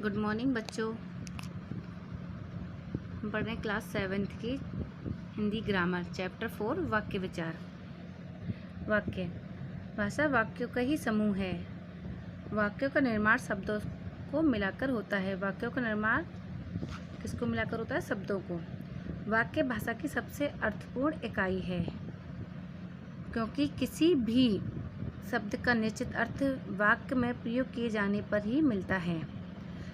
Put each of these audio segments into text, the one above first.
Good morning बच्चों। हम पढ़ रहे हैं क्लास 7th की हिंदी ग्रामर चैप्टर 4 वाक्य विचार। वाक्य भाषा वाक्यों का ही समूह है। वाक्यों का निर्माण शब्दों को मिलाकर होता है। वाक्यों का निर्माण किसको मिलाकर होता है? शब्दों को। वाक्य भाषा की सबसे अर्थपूर्ण इकाई है, क्योंकि किसी भी शब्द का निश्चित अर्थ वाक्य में प्रयोग किए जाने पर ही मिलता है।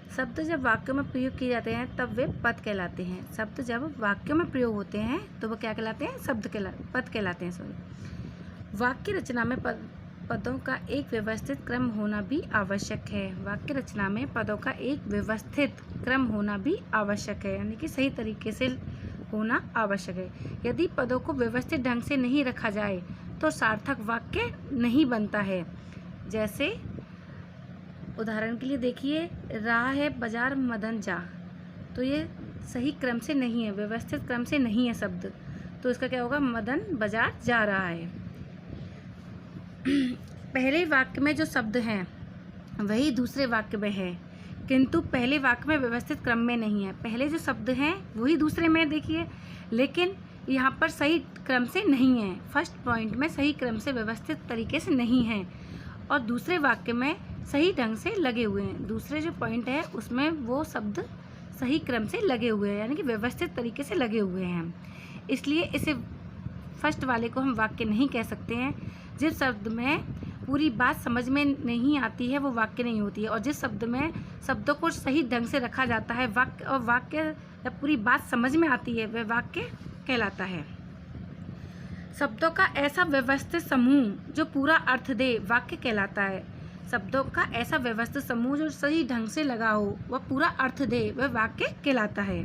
शब्द जब वाक्यों में प्रयोग किए जाते हैं तब वे पद कहलाते हैं। शब्द जब वाक्यों में प्रयोग होते हैं तो वो क्या कहलाते हैं? पद कहलाते हैं। वाक्य रचना में पदों का एक व्यवस्थित क्रम होना भी आवश्यक है। वाक्य रचना में पदों का एक व्यवस्थित क्रम होना भी आवश्यक है, यानी कि सही तरीके से होना आवश्यक है। यदि पदों को व्यवस्थित ढंग से नहीं रखा जाए तो सार्थक वाक्य नहीं बनता है। जैसे उदाहरण के लिए देखिए, रहा है बाजार मदन जा, तो ये सही क्रम से नहीं है, व्यवस्थित क्रम से नहीं है शब्द, तो इसका क्या होगा? मदन बाजार जा रहा है। पहले वाक्य में जो शब्द हैं वही दूसरे वाक्य में है, किंतु पहले वाक्य में व्यवस्थित क्रम में नहीं है। पहले जो शब्द हैं वही दूसरे में देखिए, लेकिन यहाँ पर सही क्रम से नहीं है। फर्स्ट पॉइंट में सही क्रम से व्यवस्थित तरीके से नहीं है और दूसरे वाक्य में सही ढंग से लगे हुए हैं। दूसरे जो पॉइंट है उसमें वो शब्द सही क्रम से लगे हुए हैं, यानी कि व्यवस्थित तरीके से लगे हुए हैं। इसलिए इसे फर्स्ट वाले को हम वाक्य नहीं कह सकते हैं। जिस शब्द में पूरी बात समझ में नहीं आती है वो वाक्य नहीं होती है, और जिस शब्द में शब्दों को सही ढंग से रखा जाता है वाक्य जब पूरी बात समझ में आती है वह वाक्य कहलाता है। शब्दों का ऐसा व्यवस्थित समूह जो पूरा अर्थ दे वाक्य कहलाता है। शब्दों का ऐसा व्यवस्थित समूह जो सही ढंग से लगा हो, वह पूरा अर्थ दे, वह वाक्य कहलाता है।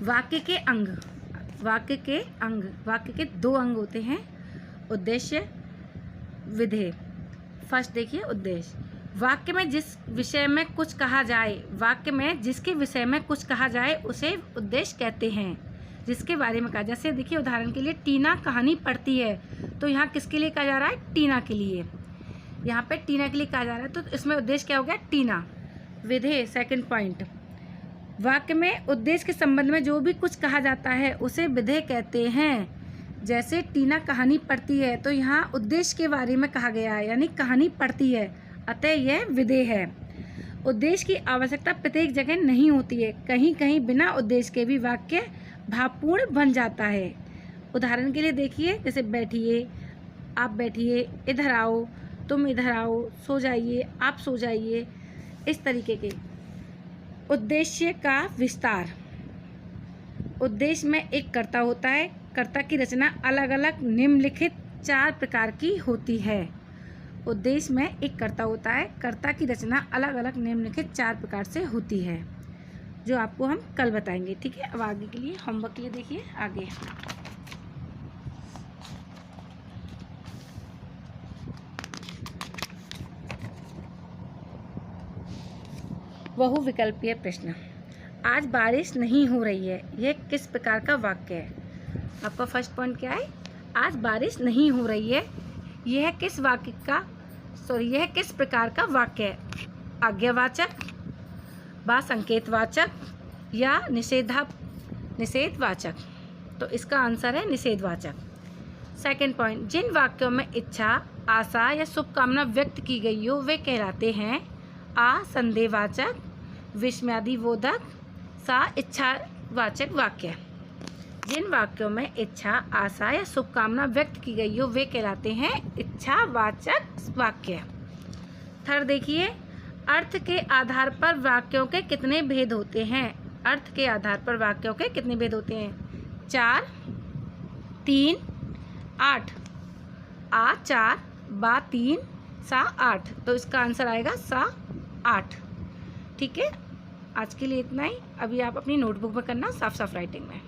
वाक्य के अंग। वाक्य के दो अंग होते हैं, उद्देश्य, विधेय। फर्स्ट देखिए उद्देश्य। वाक्य में जिस विषय में कुछ कहा जाए, वाक्य में जिसके विषय में कुछ कहा जाए उसे उद्देश्य कहते हैं। जिसके बारे में कहा, जैसे देखिए उदाहरण के लिए टीना कहानी पढ़ती है, तो यहाँ किसके लिए कहा जा रहा है? टीना के लिए। यहाँ पे टीना के लिए कहा जा रहा है, तो इसमें उद्देश्य क्या हो गया? टीना। विधेय सेकंड पॉइंट। वाक्य में उद्देश्य के संबंध में जो भी कुछ कहा जाता है उसे विधेय कहते हैं। जैसे टीना कहानी पढ़ती है, तो यहाँ उद्देश्य के बारे में कहा गया है, यानी कहानी पढ़ती है, अतः यह विधेय है। उद्देश्य की आवश्यकता प्रत्येक जगह नहीं होती है, कहीं कहीं बिना उद्देश्य के भी वाक्य भावपूर्ण बन जाता है। उदाहरण के लिए देखिए, जैसे बैठिए, आप बैठिए, इधर आओ, तुम इधर आओ, सो जाइए, आप सो जाइए, इस तरीके के। उद्देश्य का विस्तार। उद्देश्य में एक कर्ता होता है। कर्ता की रचना अलग अलग निम्नलिखित 4 प्रकार की होती है। उद्देश्य में एक कर्ता होता है, कर्ता की रचना अलग अलग निम्नलिखित 4 प्रकार से होती है, जो आपको हम कल बताएंगे। ठीक है, अब आगे के लिए होमवर्क के लिए देखिए आगे। बहुविकल्पीय प्रश्न। आज बारिश नहीं हो रही है, यह किस प्रकार का वाक्य है? आपका फर्स्ट पॉइंट क्या है? आज बारिश नहीं हो रही है, यह किस प्रकार का वाक्य है? आज्ञावाचक, संकेतवाचक या निषेधवाचक? तो इसका आंसर है निषेधवाचक। Second point. जिन वाक्यों में इच्छा, आशा या शुभकामना व्यक्त की गई हो वे कहलाते हैं आ संदेहवाचक, विस्मयादिबोधक, इच्छावाचक वाक्य। जिन वाक्यों में इच्छा, आशा या शुभकामना व्यक्त की गई हो वे कहलाते हैं इच्छावाचक वाक्य। थर्ड देखिए, अर्थ के आधार पर वाक्यों के कितने भेद होते हैं? अर्थ के आधार पर वाक्यों के कितने भेद होते हैं? 4, 3, 8। आ 4, बा 3, सा 8। तो इसका आंसर आएगा सा 8। ठीक है, आज के लिए इतना ही। अभी आप अपनी नोटबुक में करना साफ साफ राइटिंग में।